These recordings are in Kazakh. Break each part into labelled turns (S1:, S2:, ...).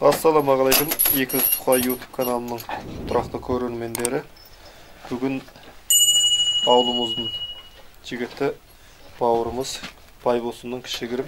S1: Ассаламағалейкум, Екі Тұқай YouTube каналының тұрақты көрермендері. Бүгін ауылымыздың жігіті бауырымыз Байбосынның кішігірім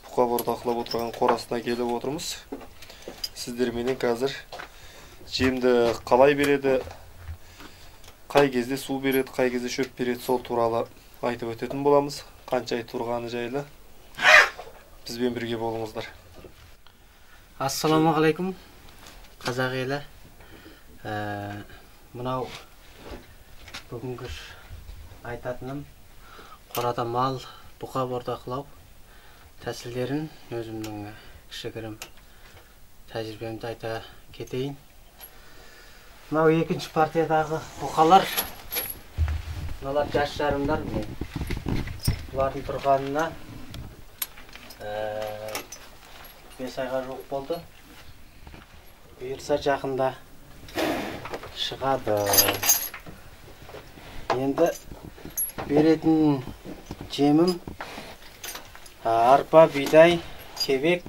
S1: бұқа бордақылап отырған қорасына келіп отырмыз. Сіздерменен қазір жемді қалай береді, қай кезде су береді, қай кезде шөп береді, сол туралы айтып өтетін боламыз. Қанша ай тұрғаны жайлы бізбен бірге болыңыздар.
S2: Ассаламағалейкум, қазақ елі. Мынау бүгінгі айтатыным қорада мал, бұқа бордақылау тәсілдерін өзімнің кішігірім тәжірибемді айта кетейін. Мынау екінші партиядағы бұқалар, мыналар жас жарымдар. Бұлардың тұрғанына 5 айға жоқ болды. Бұйырса жақында шығады. Енді беретін жемім арпа, бидай, кебек.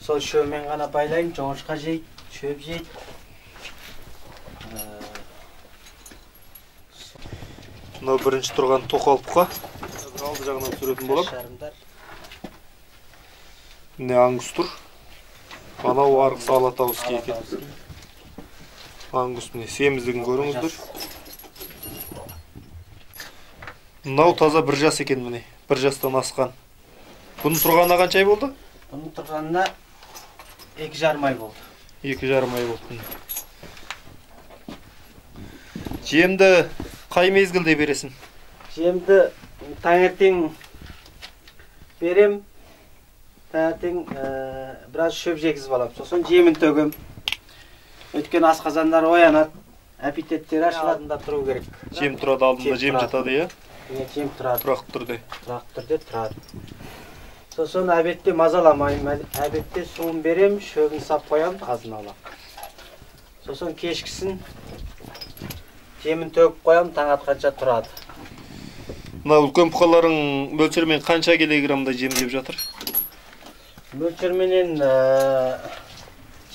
S2: Сол шөпмен ғана байлаймын, жоңышқа жейді, шөп жейді.
S1: Мынау бірінші тұрған тоқал бұқа. Алды жағынан түсіретін болам. Міне аңгүс тұр. Анау арғысы алатауыский екен. Аңгүс міне семіздігін көріңіздер. Мынау таза бір жас екен міне. Бір жастан асқан. Бұның тұрғанына қанша ай болды?
S2: Бұның тұрғанына 2,5 ай болды.
S1: 2,5 ай болды. Жемді қай мезгілде бересің?
S2: Жемді таңертең берем. Таңертең біраз шөп жегізіп алам. Сосын жемін төгем. Өткен асқазандар оянады. Аппетиттері ашылатында тұру керек.
S1: Жем тұрады алдында, жем жатады, иә?
S2: Жем тұрады.
S1: Тұрақты түрде.
S2: Тұрақты түрде тұрады. Сосын әбетте мазаламайым. Әбетте суын берем, шөбін сап қоям, қазыналап. Сосын кешкісін жемін төгіп қоям, таң атқанша тұрады.
S1: Мына үлкен бұқаларың мөлшермен қанша килограммда жем жеп жатыр?
S2: Мөлшерменен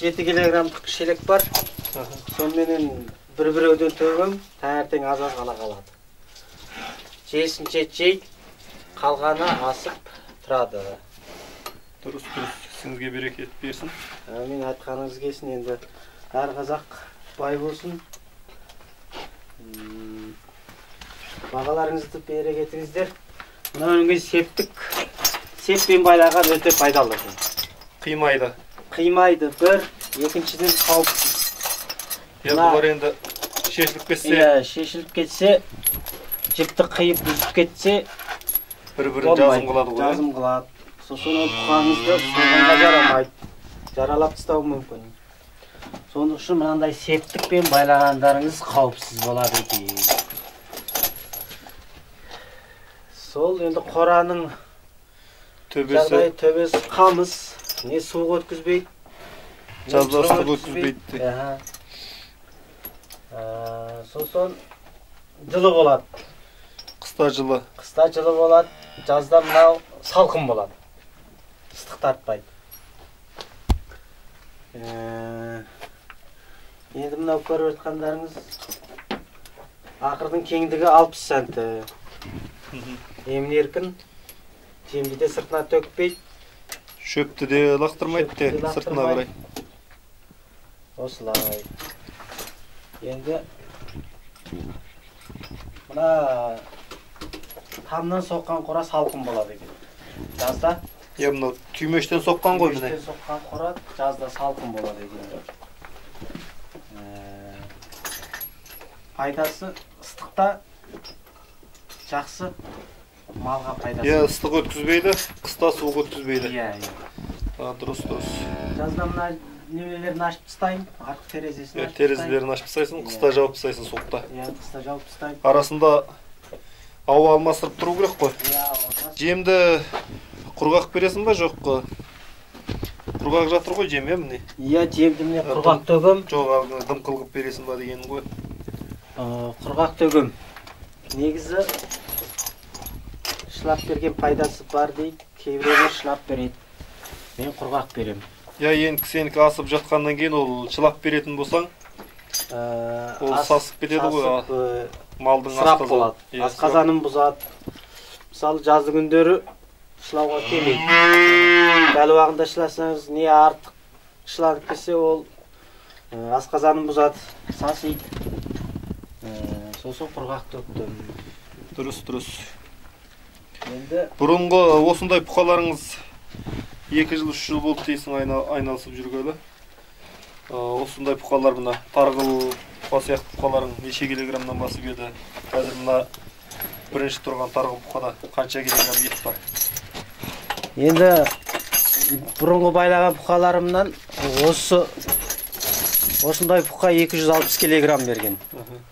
S2: 7 килограммдық шелек бар. Сонымен бір-біреуден төгім, таңертең аз-аз ғана қалады. Жесінше жейді, қалғаны асып тұрады.
S1: Дұрыс, сізге берекет берсін.
S2: Мен айтқаныңыз келсін, енді әр қазақ бай болсын. Бағаларыңызды бере кетіңіздер. Мына өнімге сеппен байлаған өте пайдалы.
S1: Қимайды.
S2: Қимайды бір, екіншіден қауіпсіз.
S1: Бұлар енді шешіліп кетсе?
S2: Шешіліп кетсе, жіпті қиып үзіп кетсе,
S1: бір-бірін жазым қылады ғой?
S2: Жазым қылады. Сосын ол бұқаңызды соғанға жарамайды. Жаралап тастауы мүмкін. Соның үшін мынандай септікпен байлағандарыңыз қауіпсіз болады екен. Сол енді қораның жағдай төбесі қамыс, не суық өткізбейді,
S1: жазда ыстық өткізбейді.
S2: Сосын жылы болады.
S1: Қыста жылы.
S2: Қыста жылы болады, жазда мынау салқын болады. Ыстық тартпайды. Енді мынау көріп жатқандарыңыз ақырдың кеңдігі 60 санты. Емін еркін, жемді де сыртына төкпейді.
S1: Шөпті де лақтырмайды де сыртына қарай.
S2: Осылай. Енді мына тамнан соққан қора салқын болады екен. Жазда?
S1: Мынау түймештен соққан ғой міне.
S2: Түймештен соққан қора жазда салқын болады екен. Пайдасы ыстықта жақсы, малға пайдасы.
S1: Ыстық өткізбейді, қыста суық өткізбейді. Дұрыс.
S2: Жазда мына немелерін ашып тастаймын, артық терезесін ашып тастаймын.
S1: Терезелерін ашып тастайсың, қыста жауып тастайсың суықта.
S2: Қыста жауып тастаймын.
S1: Арасында ауа алмастырып тұру керек қой. Жемді құрғақ бересің ба, жоқ қой? Құрғақ жатыр ғой жем, міне?
S2: Жемді міне құрғақ төгім.
S1: Жоқ, дым қылғып бересің ба дегенің ғой.
S2: Құрғақ төгім. Негізі шылап берген пайдасы бар дейді. кейбіреулер шылап береді. Мен құрғақ берем.
S1: Я енді сенікі асып жатқаннан кейін ол шылап беретін болсаң, ол сасып кетеді ғой. Малдың
S2: сырап болады. Асқазаным бұзады. Мысалы, жазды күндері шылауға келмейді. Дәл уақытында шыласаңыз, не артық шыланып келсе, ол асқазаным бұзады, сасиды. Сосын құрғақ төктім.
S1: Дұрыс.
S2: Енді
S1: Бұрынғы осындай бұқаларыңыз 2 жыл, 3 жыл болды дейсің айналысып жүргелі. Осындай бұқалар мына тарғыл бұқа сияқты бұқаларың неше килограммнан басып еді? Қазір мына бірінші тұрған тарғыл бұқада қанша килограмм ет бар?
S2: енді бұрынғы байлаған бұқаларымнан осындай бұқа 260 килограмм берген.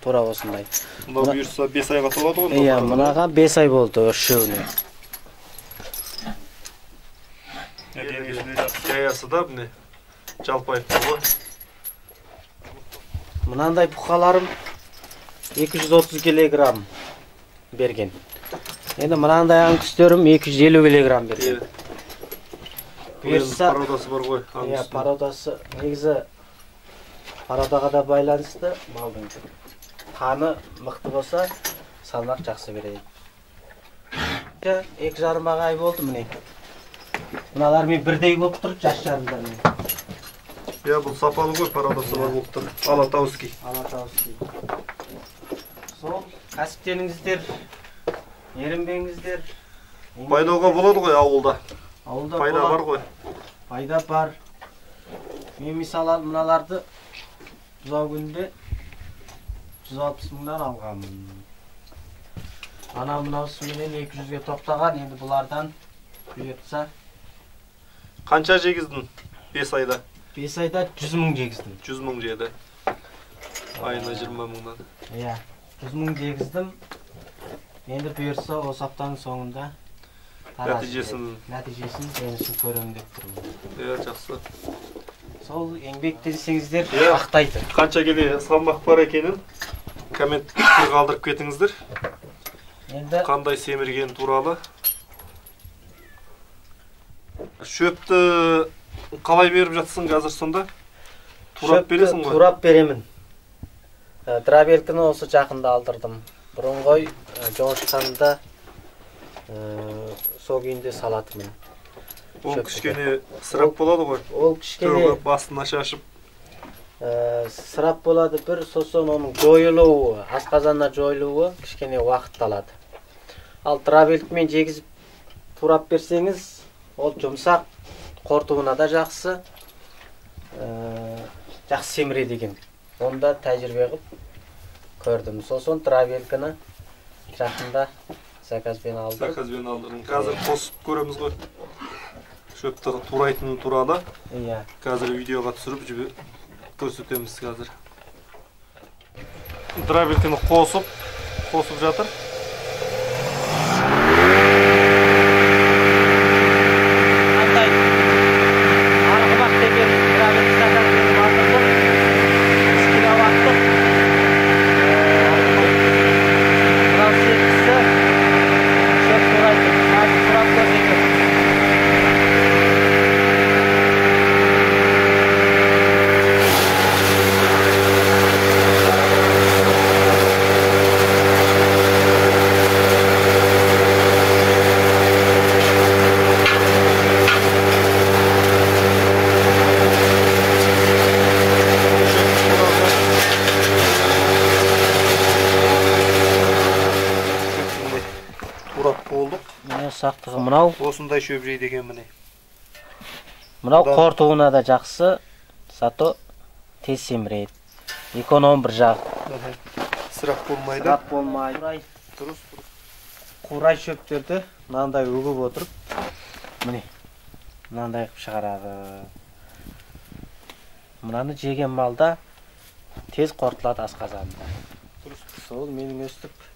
S2: Тура осындай.
S1: Мынау бұйырса 5 айға толады ғой?
S2: Иә, мынаға 5 ай болды үшеуіне.
S1: Жаясы да бұны жалпайып тұр ғой.
S2: Мынандай бұқаларым 230 килограмм берген. Енді мынандай аңкүстерім 250 килограмм берген.
S1: Бұйырса пародасы бар ғой.
S2: Иә, пародасы негізі пародаға да байланысты малдың. Қаны мықты болса, салмақ жақсы береді. 2,5 ай болды міне. Мыналар мен бірдей болып тұр, жас жарымдармен.
S1: Я, бұл сапалы ғой, пародасы бар болып тұр. Алатауский.
S2: Сол кәсіптеніңіздер, ерінбеңіздер.
S1: Байлауға болады ғой ауылда.
S2: Ауылда
S1: пайда бар ғой.
S2: Пайда бар. Мен мысалы мыналарды бұзау күнде 160 мыңнан алғанмын. Мынауысыменен 200-ге тоқтаған, енді бұлардан бұйыртса.
S1: Қанша жегіздің 5 айда?
S2: 5 айда 100 мың жегіздім.
S1: 100 мың жеді. Айына 20 мыңнан.
S2: Иә, 100 мың жегіздім. Енді бұйырса осы аптаның соңында нәтижесін жеңісін көрем деп тұрмын.
S1: Иә, жақсы.
S2: Сол еңбектенсеңіздер ақтайды.
S1: Қанша келе салмақ бар екенін комментке қалдырып кетіңіздер. Қандай семірген туралы. Шөпті қалай беріп жатсың қазір сонда? Турап бересің ғой?
S2: Турап беремін. Дравелкіні осы жақында алдырдым. Бұрынғой жоңышқанында сол күйінде салатымын.
S1: Ол кішкене сырап болады ғой?
S2: Ол кішкене
S1: басына шашып.
S2: Сырап болады бір, сосын оның жойылуы, асқазанына жойылуы кішкене уақыт алады. Ал дравелкімен жегізіп турап берсеңіз, ол жұмсақ, қортуына да жақсы семіреді екен. Онда тәжірибе қылып көрдім. Сосын дравелкіні жақында заказбен алдым.
S1: Қазір қосып көреміз ғой. Шөпті турайтын туралы. Қазір видеоға түсіріп көрсетеміз қазір. Дравелкіні қосып жатыр.
S2: Сақтығы мынау.
S1: Осындай шөп жейді екен міне.
S2: Мынау қортуына да жақсы, сато тез семіреді. Эконом бір жақ.
S1: Сырап болмайды.
S2: Сырап болмайды.
S1: Дұрыс.
S2: Қурай шөптерді мынандай өгіп отырып, міне, мынандай қып шығарады. Мынаны жеген малда тез қортылады асқазанында.
S1: Дұрыс.
S2: Сол менің өстіп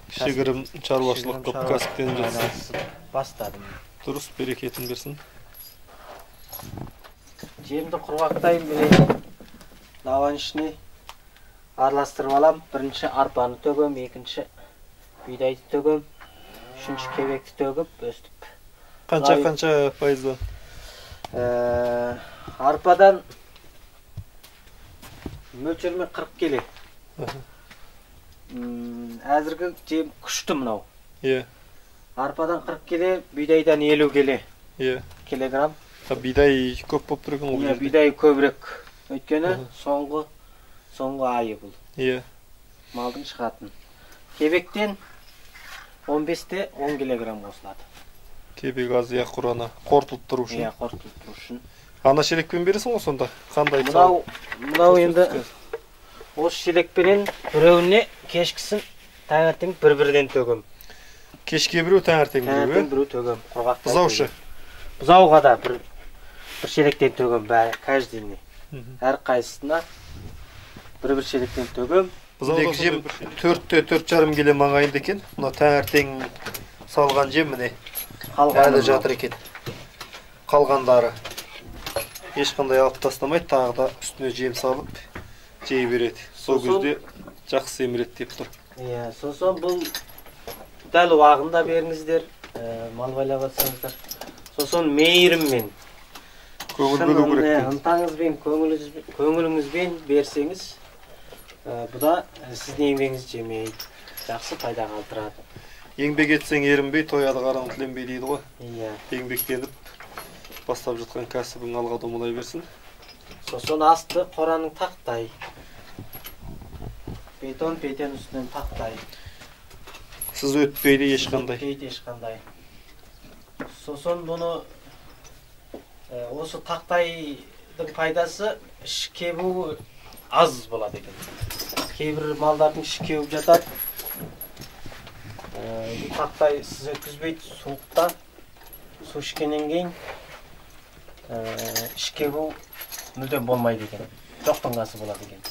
S1: Кішігірім шаруашылық көп кәсіптен жүрсің.
S2: Бастадым.
S1: Дұрыс, берекетін берсін.
S2: Жемді құрғақтайым, міне лаван ішіне араластырып алам. Бірінші арпаны төгем, екінші бидайды төгем, үшінші кебекті төгіп, өстіп
S1: Qancha пайыздан?
S2: Арпадан мөлшермен 40 келе. Әзіргі жем күшті мынау.
S1: Иә.
S2: Арпадан 40 келе, бидайдан 50 келе.
S1: Иә.
S2: Килограмм.
S1: Бидай көп болып тұр екен ғой.
S2: Иә, бидай көбірек. Өйткені соңғы айы бұл.
S1: Иә.
S2: Малдың шығатын. Кебектен 15-те 10 килограмм қосылады.
S1: Кебек аз иә құрана қортылып тұру үшін.
S2: Иә, қортылып тұру үшін.
S1: Ана шелекпен бересің ғой сонда? Қандай?
S2: Мынау енді осы шелекпенен біреуіне кешкісін таңертең бір-бірден төгім.
S1: Кешке біреу таңертең біреу.
S2: Таңертең біреу төгім.
S1: Бұзаушы.
S2: Бұзауға да бір шелектен төгім бәрі каждыйне. Әр қайсысына бір шелектен төгім.
S1: Бұзаудың жем 4-те 4,5 келе маңайында екен. Мына таңертең салған жем міне. Әлі жатыр екен. Қалғандары. Ешқандай алып тастамайды, тағы да үстіне жем салып жей береді. Сол кезде жақсы семіреді деп тұр.
S2: Иә, сосын бұл дәл уағында беріңіздер, мал байлап атсаңыздар. Сосын мейіріммен, ынтаңызбен, көңіліңізбен берсеңіз, бұда сіздің еңбегіңіз жемейді, жақсы пайда қалдырады.
S1: Еңбек етсең ерінбей, тояды қараң тіленбей дейді ғой.
S2: Иә.
S1: Еңбектеніп, бастап жатқан кәсібің алға домалай берсін.
S2: Сосын асты қораның тақтай. Бетон үстінен тақтай.
S1: Сіз өтпейді ешқандай.
S2: Өтпейді ешқандай. Сосын бұны осы тақтайдың пайдасы іш кебу аз болады екен. Кейбір малдардың іш кеуіп жатады. Бұл тақтай сіз өткізбейді суықта. Су ішкеннен кейін іш кебу мүлдем болмайды екен. Жоқтың қасы болады екен.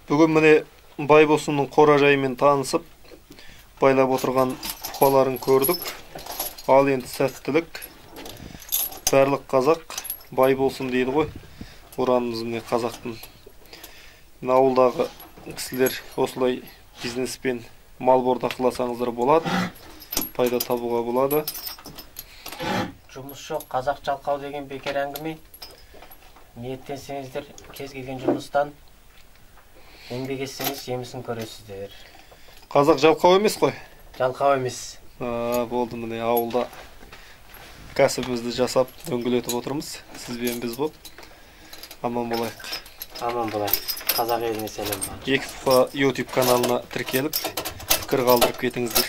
S1: Бүгін міне Байбосынның қора-жайымен танысып, байлап отырған бұқаларын көрдік. Ал енді сәттілік. Барлық қазақ бай болсын дейді ғой. Ұранымыз міне қазақтың. Ауылдағы кісілер осылай бизнеспен мал бордақыласаңыздар болады. Пайда табуға болады.
S2: Жұмыс жоқ, қазақ жалқау деген бекер әңгіме. Ниеттенсеңіздер, кез келген жұмыстан еңбек етсеңіз, жемісін көресіздер.
S1: Қазақ жалқау емес қой?
S2: Жалқау емес.
S1: Болды міне ауылда кәсібімізді жасап дөңгелетіп отырмыз. Сізбен біз болып. Аман болайық.
S2: Аман болайық. Қазақ еліне сәлем бар.
S1: Екі YouTube каналына тіркеліп, пікір қалдырып кетіңіздер.